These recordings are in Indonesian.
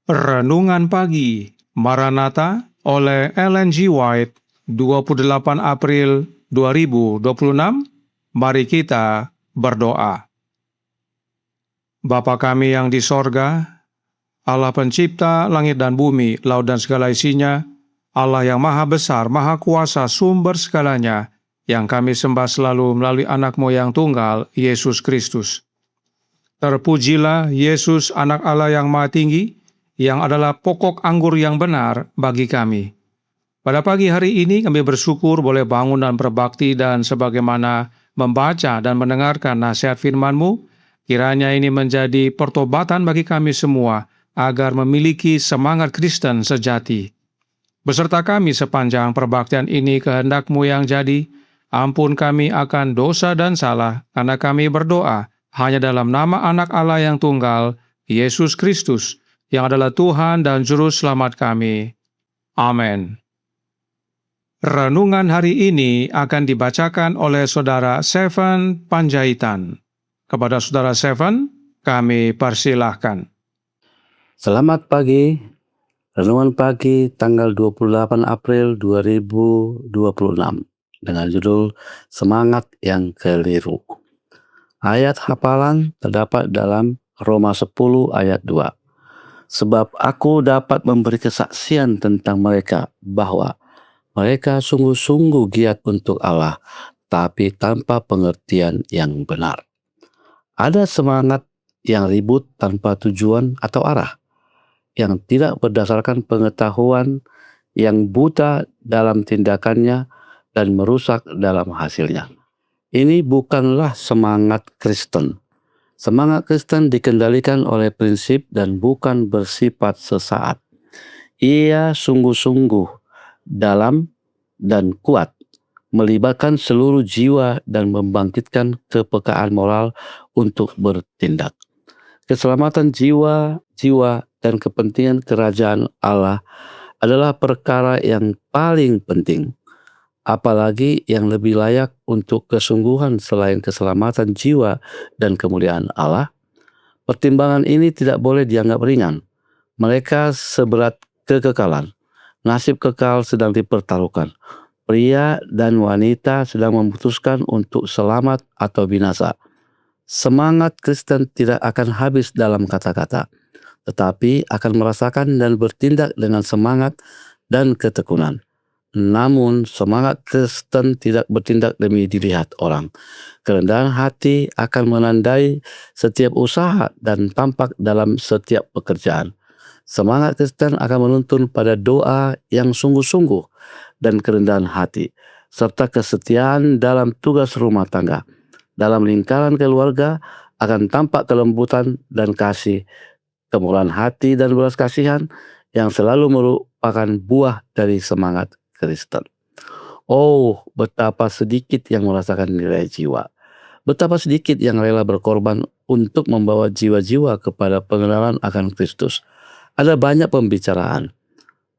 Renungan Pagi Maranatha oleh Ellen G. White, 28 April 2026. Mari kita berdoa. Bapa kami yang di sorga, Allah pencipta langit dan bumi, laut dan segala isinya, Allah yang maha besar, maha kuasa, sumber segalanya, yang kami sembah selalu melalui anak-Mu yang tunggal, Yesus Kristus. Terpujilah Yesus, anak Allah yang maha tinggi, yang adalah pokok anggur yang benar bagi kami. Pada pagi hari ini kami bersyukur boleh bangun dan berbakti, dan sebagaimana membaca dan mendengarkan nasihat firman-Mu, kiranya ini menjadi pertobatan bagi kami semua, agar memiliki semangat Kristen sejati. Beserta kami sepanjang perbaktian ini, kehendak-Mu yang jadi, ampun kami akan dosa dan salah, karena kami berdoa hanya dalam nama anak Allah yang tunggal, Yesus Kristus, yang adalah Tuhan dan Juru Selamat kami. Amin. Renungan hari ini akan dibacakan oleh Saudara Seven Panjaitan. Kepada Saudara Seven, kami persilahkan. Selamat pagi. Renungan pagi tanggal 28 April 2026 dengan judul Semangat yang Keliru. Ayat hafalan terdapat dalam Roma 10 ayat 2. Sebab aku dapat memberi kesaksian tentang mereka bahwa mereka sungguh-sungguh giat untuk Allah, tapi tanpa pengertian yang benar. Ada semangat yang ribut tanpa tujuan atau arah, yang tidak berdasarkan pengetahuan, yang buta dalam tindakannya dan merusak dalam hasilnya. Ini bukanlah semangat Kristen. Semangat Kristen dikendalikan oleh prinsip dan bukan bersifat sesaat. Ia sungguh-sungguh dalam dan kuat, melibatkan seluruh jiwa dan membangkitkan kepekaan moral untuk bertindak. Keselamatan jiwa dan kepentingan kerajaan Allah adalah perkara yang paling penting, apalagi yang lebih layak untuk kesungguhan selain keselamatan jiwa dan kemuliaan Allah. Pertimbangan ini tidak boleh dianggap ringan. Mereka seberat kekekalan. Nasib kekal sedang dipertaruhkan. Pria dan wanita sedang memutuskan untuk selamat atau binasa. Semangat Kristen tidak akan habis dalam kata-kata, tetapi akan merasakan dan bertindak dengan semangat dan ketekunan. Namun semangat Kristen tidak bertindak demi dilihat orang. Kerendahan hati akan menandai setiap usaha dan tampak dalam setiap pekerjaan. Semangat Kristen akan menuntun pada doa yang sungguh-sungguh dan kerendahan hati, serta kesetiaan dalam tugas rumah tangga. Dalam lingkaran keluarga akan tampak kelembutan dan kasih, kemurahan hati dan belas kasihan yang selalu merupakan buah dari semangat Kristen. Oh, betapa sedikit yang merasakan nilai jiwa. Betapa sedikit yang rela berkorban untuk membawa jiwa-jiwa kepada pengenalan akan Kristus. Ada banyak pembicaraan,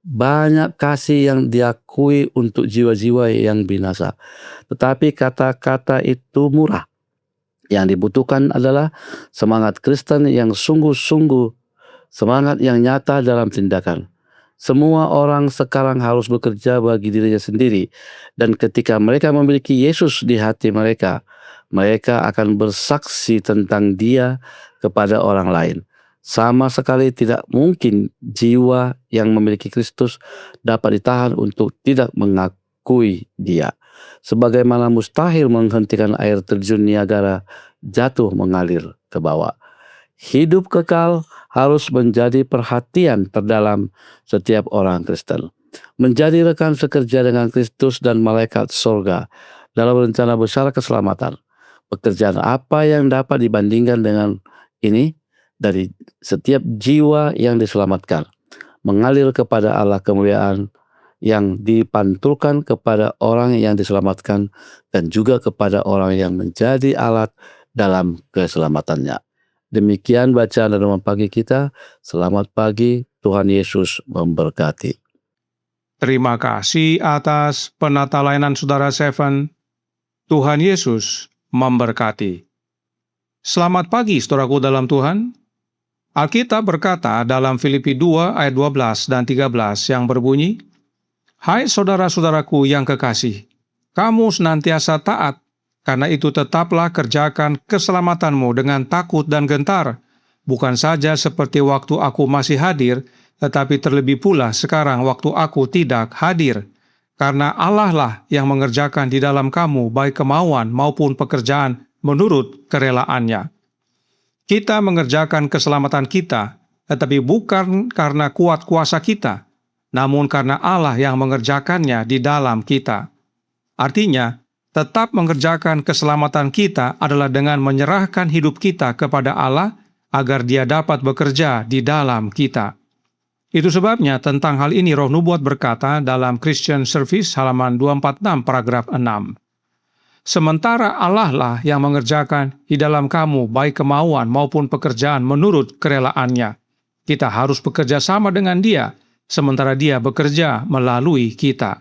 banyak kasih yang diakui untuk jiwa-jiwa yang binasa. Tetapi kata-kata itu murah. Yang dibutuhkan adalah semangat Kristen yang sungguh-sungguh, semangat yang nyata dalam tindakan. Semua orang sekarang harus bekerja bagi dirinya sendiri, dan ketika mereka memiliki Yesus di hati mereka, mereka akan bersaksi tentang Dia kepada orang lain. Sama sekali tidak mungkin jiwa yang memiliki Kristus dapat ditahan untuk tidak mengakui Dia. Sebagaimana mustahil menghentikan air terjun Niagara jatuh mengalir ke bawah. Hidup kekal harus menjadi perhatian terdalam setiap orang Kristen. Menjadi rekan sekerja dengan Kristus dan malaikat surga dalam rencana besar keselamatan. Pekerjaan apa yang dapat dibandingkan dengan ini? Dari setiap jiwa yang diselamatkan, mengalir kepada Allah kemuliaan yang dipantulkan kepada orang yang diselamatkan dan juga kepada orang yang menjadi alat dalam keselamatannya. Demikian bacaan renungan pagi kita. Selamat pagi, Tuhan Yesus memberkati. Terima kasih atas penata layanan Saudara Seven. Tuhan Yesus memberkati. Selamat pagi, saudaraku dalam Tuhan. Alkitab berkata dalam Filipi 2 ayat 12 dan 13 yang berbunyi, "Hai saudara-saudaraku yang kekasih, kamu senantiasa taat, karena itu tetaplah kerjakan keselamatanmu dengan takut dan gentar, bukan saja seperti waktu aku masih hadir, tetapi terlebih pula sekarang waktu aku tidak hadir. Karena Allah lah yang mengerjakan di dalam kamu baik kemauan maupun pekerjaan menurut kerelaannya." Kita mengerjakan keselamatan kita, tetapi bukan karena kuat kuasa kita, namun karena Allah yang mengerjakannya di dalam kita. Artinya, tetap mengerjakan keselamatan kita adalah dengan menyerahkan hidup kita kepada Allah agar Dia dapat bekerja di dalam kita. Itu sebabnya tentang hal ini Roh Nubuat berkata dalam Christian Service halaman 246 paragraf 6. Sementara Allah lah yang mengerjakan di dalam kamu baik kemauan maupun pekerjaan menurut kerelaannya. Kita harus bekerja sama dengan Dia, sementara Dia bekerja melalui kita.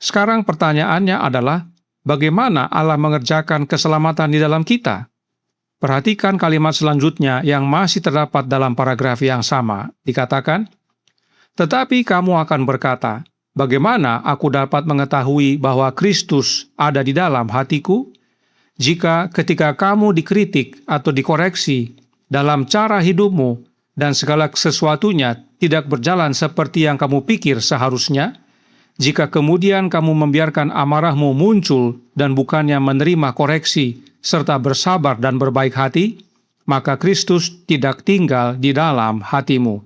Sekarang pertanyaannya adalah, bagaimana Allah mengerjakan keselamatan di dalam kita? Perhatikan kalimat selanjutnya yang masih terdapat dalam paragraf yang sama. Dikatakan, "Tetapi kamu akan berkata, bagaimana aku dapat mengetahui bahwa Kristus ada di dalam hatiku? Jika ketika kamu dikritik atau dikoreksi dalam cara hidupmu dan segala sesuatunya tidak berjalan seperti yang kamu pikir seharusnya, jika kemudian kamu membiarkan amarahmu muncul dan bukannya menerima koreksi serta bersabar dan berbaik hati, maka Kristus tidak tinggal di dalam hatimu."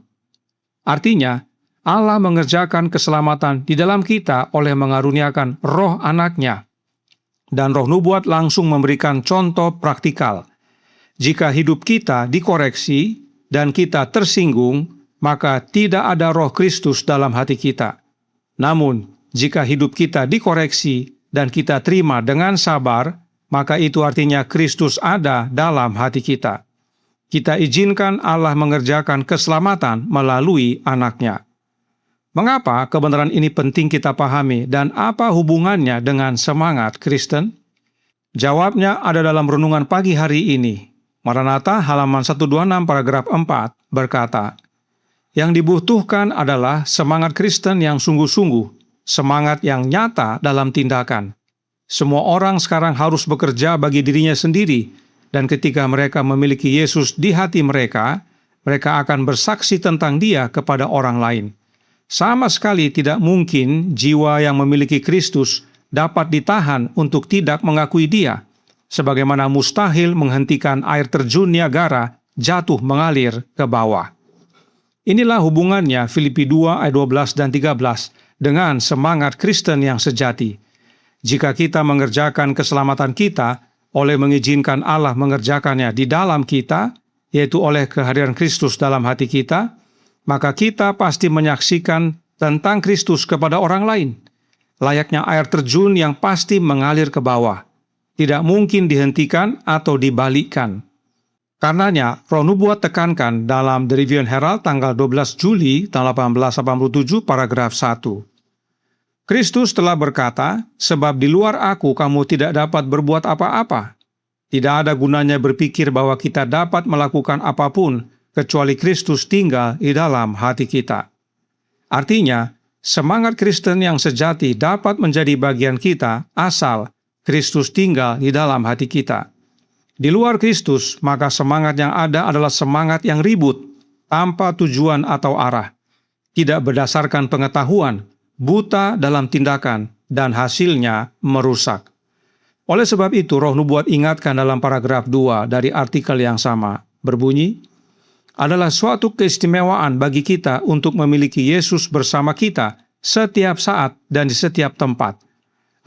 Artinya, Allah mengerjakan keselamatan di dalam kita oleh mengaruniakan Roh Anak-Nya. Dan Roh Nubuat langsung memberikan contoh praktikal. Jika hidup kita dikoreksi dan kita tersinggung, maka tidak ada Roh Kristus dalam hati kita. Namun, jika hidup kita dikoreksi dan kita terima dengan sabar, maka itu artinya Kristus ada dalam hati kita. Kita izinkan Allah mengerjakan keselamatan melalui Anak-Nya. Mengapa kebenaran ini penting kita pahami dan apa hubungannya dengan semangat Kristen? Jawabnya ada dalam renungan pagi hari ini. Maranatha halaman 126 paragraf 4 berkata, "Yang dibutuhkan adalah semangat Kristen yang sungguh-sungguh, semangat yang nyata dalam tindakan. Semua orang sekarang harus bekerja bagi dirinya sendiri, dan ketika mereka memiliki Yesus di hati mereka, mereka akan bersaksi tentang Dia kepada orang lain. Sama sekali tidak mungkin jiwa yang memiliki Kristus dapat ditahan untuk tidak mengakui Dia, sebagaimana mustahil menghentikan air terjun Niagara jatuh mengalir ke bawah." Inilah hubungannya Filipi 2 ayat 12 dan 13 dengan semangat Kristen yang sejati. Jika kita mengerjakan keselamatan kita oleh mengizinkan Allah mengerjakannya di dalam kita, yaitu oleh kehadiran Kristus dalam hati kita, maka kita pasti menyaksikan tentang Kristus kepada orang lain, layaknya air terjun yang pasti mengalir ke bawah, tidak mungkin dihentikan atau dibalikkan. Karenanya, Roh Nubuat tekankan dalam The Review and Herald tanggal 12 Juli tahun 1887 paragraf 1. Kristus telah berkata, "Sebab di luar aku kamu tidak dapat berbuat apa-apa." Tidak ada gunanya berpikir bahwa kita dapat melakukan apapun kecuali Kristus tinggal di dalam hati kita. Artinya, semangat Kristen yang sejati dapat menjadi bagian kita asal Kristus tinggal di dalam hati kita. Di luar Kristus, maka semangat yang ada adalah semangat yang ribut, tanpa tujuan atau arah, tidak berdasarkan pengetahuan, buta dalam tindakan, dan hasilnya merusak. Oleh sebab itu, Roh Nubuat ingatkan dalam paragraf 2 dari artikel yang sama, berbunyi, "Adalah suatu keistimewaan bagi kita untuk memiliki Yesus bersama kita setiap saat dan di setiap tempat.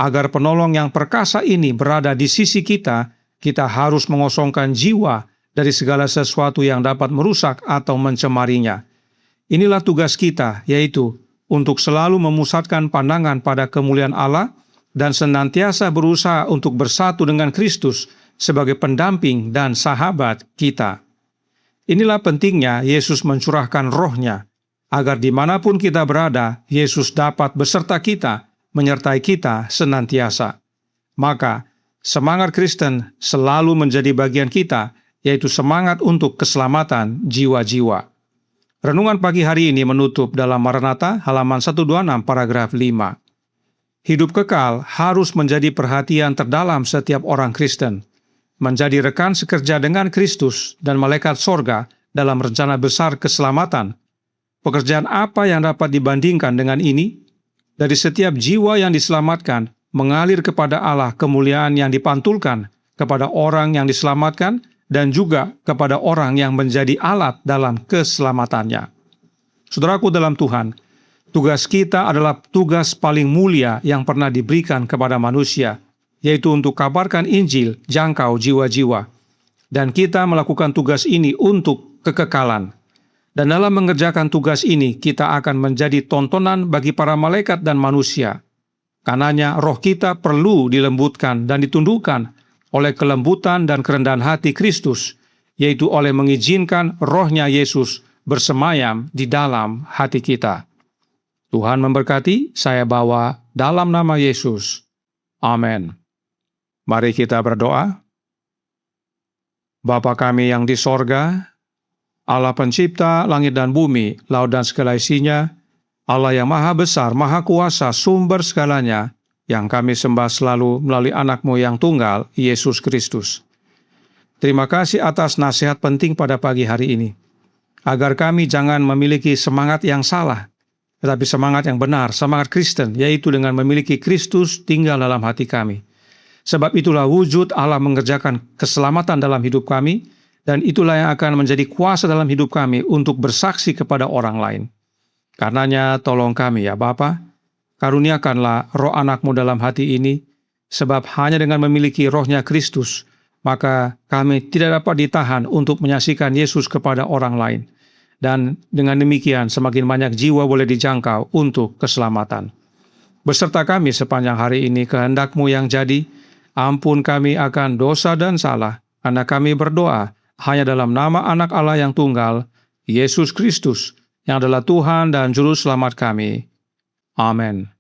Agar penolong yang perkasa ini berada di sisi kita, kita harus mengosongkan jiwa dari segala sesuatu yang dapat merusak atau mencemarinya. Inilah tugas kita, yaitu untuk selalu memusatkan pandangan pada kemuliaan Allah dan senantiasa berusaha untuk bersatu dengan Kristus sebagai pendamping dan sahabat kita." Inilah pentingnya Yesus mencurahkan Roh-Nya, agar dimanapun kita berada, Yesus dapat beserta kita, menyertai kita senantiasa. Maka, semangat Kristen selalu menjadi bagian kita yaitu semangat untuk keselamatan jiwa-jiwa. Renungan pagi hari ini menutup dalam Maranatha halaman 126 paragraf 5. Hidup kekal harus menjadi perhatian terdalam setiap orang Kristen, menjadi rekan sekerja dengan Kristus dan malaikat sorga dalam rencana besar keselamatan. Pekerjaan apa yang dapat dibandingkan dengan ini? Dari setiap jiwa yang diselamatkan, mengalir kepada Allah kemuliaan yang dipantulkan kepada orang yang diselamatkan dan juga kepada orang yang menjadi alat dalam keselamatannya. Saudaraku dalam Tuhan, tugas kita adalah tugas paling mulia yang pernah diberikan kepada manusia, yaitu untuk kabarkan Injil jangkau jiwa-jiwa. Dan kita melakukan tugas ini untuk kekekalan. Dan dalam mengerjakan tugas ini, kita akan menjadi tontonan bagi para malaikat dan manusia. Karenanya roh kita perlu dilembutkan dan ditundukkan oleh kelembutan dan kerendahan hati Kristus, yaitu oleh mengizinkan rohnya Yesus bersemayam di dalam hati kita. Tuhan memberkati, saya bawa dalam nama Yesus. Amin. Mari kita berdoa. Bapa kami yang di sorga, Allah pencipta langit dan bumi, laut dan segala isinya, Allah yang maha besar, maha kuasa, sumber segalanya, yang kami sembah selalu melalui anak-Mu yang tunggal, Yesus Kristus. Terima kasih atas nasihat penting pada pagi hari ini, agar kami jangan memiliki semangat yang salah, tetapi semangat yang benar, semangat Kristen, yaitu dengan memiliki Kristus tinggal dalam hati kami. Sebab itulah wujud Allah mengerjakan keselamatan dalam hidup kami, dan itulah yang akan menjadi kuasa dalam hidup kami untuk bersaksi kepada orang lain. Karenanya tolong kami ya Bapa, karuniakanlah roh anak-Mu dalam hati ini, sebab hanya dengan memiliki rohnya Kristus, maka kami tidak dapat ditahan untuk menyaksikan Yesus kepada orang lain. Dan dengan demikian semakin banyak jiwa boleh dijangkau untuk keselamatan. Beserta kami sepanjang hari ini kehendak-Mu yang jadi, ampun kami akan dosa dan salah, karena kami berdoa hanya dalam nama anak Allah yang tunggal, Yesus Kristus, yang adalah Tuhan dan Juru Selamat kami. Amin.